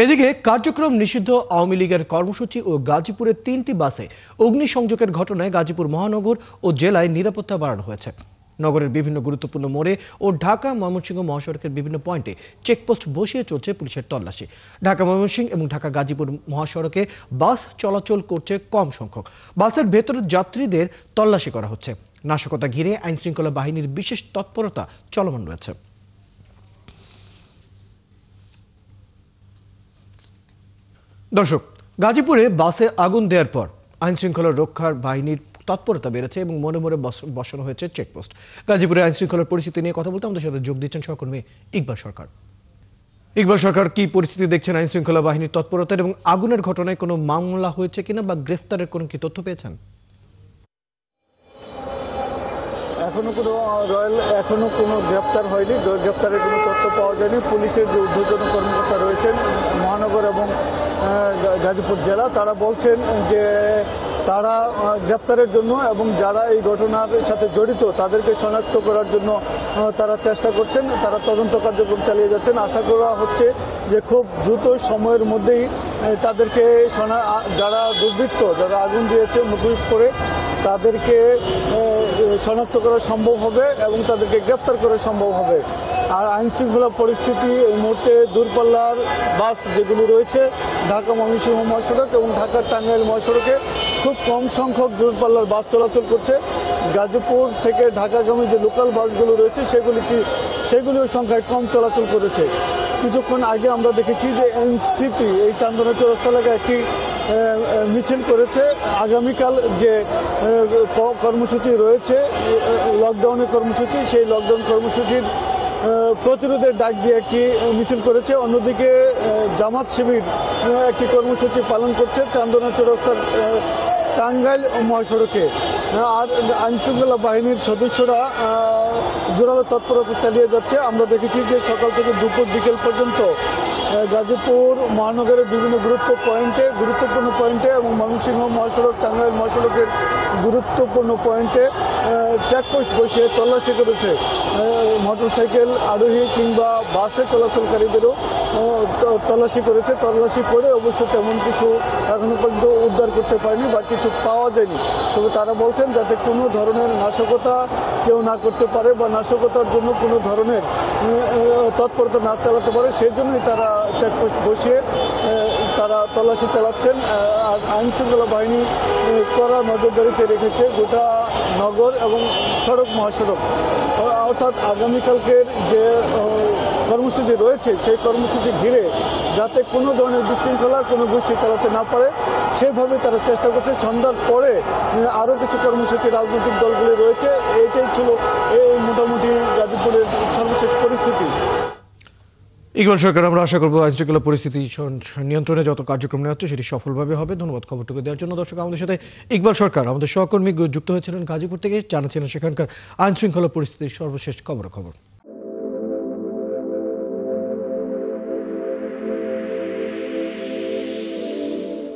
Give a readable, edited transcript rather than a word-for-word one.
এদিকে কার্যক্রম নিষিদ্ধ আওয়ামী লীগের কর্মসূচি ও গাজীপুরের ৩টি বাসে অগ্নিসংযোগের ঘটনায় গাজীপুর মহানগর ও জেলায় নিরাপত্তা বাড়ানো হয়েছে। নগরের বিভিন্ন গুরুত্বপূর্ণ মোড়ে ও ঢাকা ময়মনসিংহ মহাসড়কের বিভিন্ন পয়েন্টে চেকপোস্ট বসিয়ে চলছে পুলিশের তল্লাশি। ঢাকা ময়মনসিংহ এবং ঢাকা গাজীপুর মহাসড়কে বাস চলাচল করছে কম সংখ্যক। বাসের ভেতরের যাত্রীদের তল্লাশি করা হচ্ছে। নাশকতা ঘিরে আইনশৃঙ্খলা বাহিনীর বিশেষ তৎপরতা চলমান রয়েছে। দর্শক, গাজীপুরে বাসে আগুন দেওয়ার পর আইনশৃঙ্খলা রক্ষার বাহিনীর তৎপরতা বেড়েছে এবং মনে মনে বসানো হয়েছে চেকপোস্ট। গাজীপুরে আইনশৃঙ্খলার পরিস্থিতি নিয়ে কথা বলতে আমাদের সাথে যোগ দিচ্ছেন সহকর্মী ইকবাল সরকার। ইকবাল সরকার, কি পরিস্থিতি দেখছেন আইনশৃঙ্খলা বাহিনীর তৎপরতার এবং আগুনের ঘটনায় কোনো মামলা হয়েছে কিনা বা গ্রেফতারের কোনো কি তথ্য পেয়েছেন? এখনো কোনো গ্রেপ্তার হয়নি, গ্রেপ্তারের কোনো তথ্য পাওয়া যায়নি। পুলিশের যে ঊর্ধ্বতন কর্মকর্তা রয়েছেন মহানগর এবং গাজীপুর জেলা, তারা বলছেন যে তারা গ্রেপ্তারের জন্য এবং যারা এই ঘটনার সাথে জড়িত তাদেরকে শনাক্ত করার জন্য তারা চেষ্টা করছেন, তারা তদন্ত কার্যক্রম চালিয়ে যাচ্ছেন। আশা করা হচ্ছে যে খুব দ্রুত সময়ের মধ্যেই তাদেরকে যারা দুর্বৃত্ত, যারা আগুন দিয়েছে মুখোশ পরে, তাদেরকে শনাক্ত করা সম্ভব হবে এবং তাদেরকে গ্রেপ্তার করা সম্ভব হবে। আর আইনশৃঙ্খলা পরিস্থিতি এই মুহূর্তে দূরপাল্লার বাস যেগুলো রয়েছে ঢাকা ময়মনসিংহ মহাসড়ক এবং ঢাকা টাঙ্গাইল মহাসড়কে খুব কম সংখ্যক দূরপাল্লার বাস চলাচল করছে। গাজীপুর থেকে ঢাকাগামী যে লোকাল বাসগুলো রয়েছে সেগুলিও সংখ্যায় কম চলাচল করেছে। কিছুক্ষণ আগে আমরা দেখেছি যে এনসিপি এই চান্দনা চৌরাস্তা এলাকায় একটি মিছিল করেছে। আগামীকাল যে কর্মসূচি রয়েছে, লকডাউনের কর্মসূচি, সেই লকডাউন কর্মসূচির প্রতিরোধের ডাক দিয়ে একটি মিছিল করেছে। অন্যদিকে জামাত শিবির একটি কর্মসূচি পালন করছে চান্দনা চৌরাস্তার টাঙ্গাইল মহাসড়কে। আর আইনশৃঙ্খলা বাহিনীর সদস্যরা জোরালো তৎপরতা চালিয়ে যাচ্ছে। আমরা দেখেছি যে সকাল থেকে দুপুর বিকেল পর্যন্ত গাজীপুর মহানগরের বিভিন্ন গুরুত্বপূর্ণ পয়েন্টে এবং ময়মনসিংহ মহাসড়ক, টাঙ্গাইল মহাসড়কের গুরুত্বপূর্ণ পয়েন্টে চেকপোস্ট বসিয়ে তল্লাশি করেছে। মোটরসাইকেল আরোহী কিংবা বাসে চলাচলকারীদেরও তল্লাশি করেছে। তল্লাশি করে অবশ্য তেমন কিছু এখনো পর্যন্ত উদ্ধার করতে পারেনি বা কিছু পাওয়া যায়নি। তবে তারা বলছেন যাতে কোনো ধরনের নাশকতা কেউ না করতে পারে বা নাশকতার জন্য কোনো ধরনের তৎপরতা না চালাতে পারে, সেই জন্যই তারা চেকপোস্ট বসিয়ে তারা তল্লাশি চালাচ্ছেন। আর আইনশৃঙ্খলা বাহিনী কড়া নজরদারিতে রেখেছে গোটা নগর এবং সড়ক মহাসড়ক। অর্থাৎ আগামীকালকের যে কর্মসূচি রয়েছে সেই কর্মসূচি ঘিরে যাতে কোনো ধরনের বিশৃঙ্খলা কোনো গোষ্ঠী চালাতে না পারে সেভাবে তারা চেষ্টা করছে। সন্ধ্যার পরে আরও কিছু কর্মসূচি রাজনৈতিক দলগুলি রয়েছে। এইটাই ছিল এই মোটামুটি গাজীপুরের সর্বশেষ পরিস্থিতি। ইকবাল সরকার, আমরা আশা করবো আইনশৃঙ্খলা পরিস্থিতি নিয়ন্ত্রণে যত কার্যক্রম নেওয়া হচ্ছে সেটি সফলভাবে হবে। ধন্যবাদ খবরটুকু দেওয়ার জন্য। দর্শক, আমাদের সাথে ইকবাল সরকার, আমাদের সহকর্মী যুক্ত হয়েছিলেন গাজীপুর থেকে, জানাচ্ছিলেন সেখানকার আইনশৃঙ্খলা পরিস্থিতির সর্বশেষ খবর।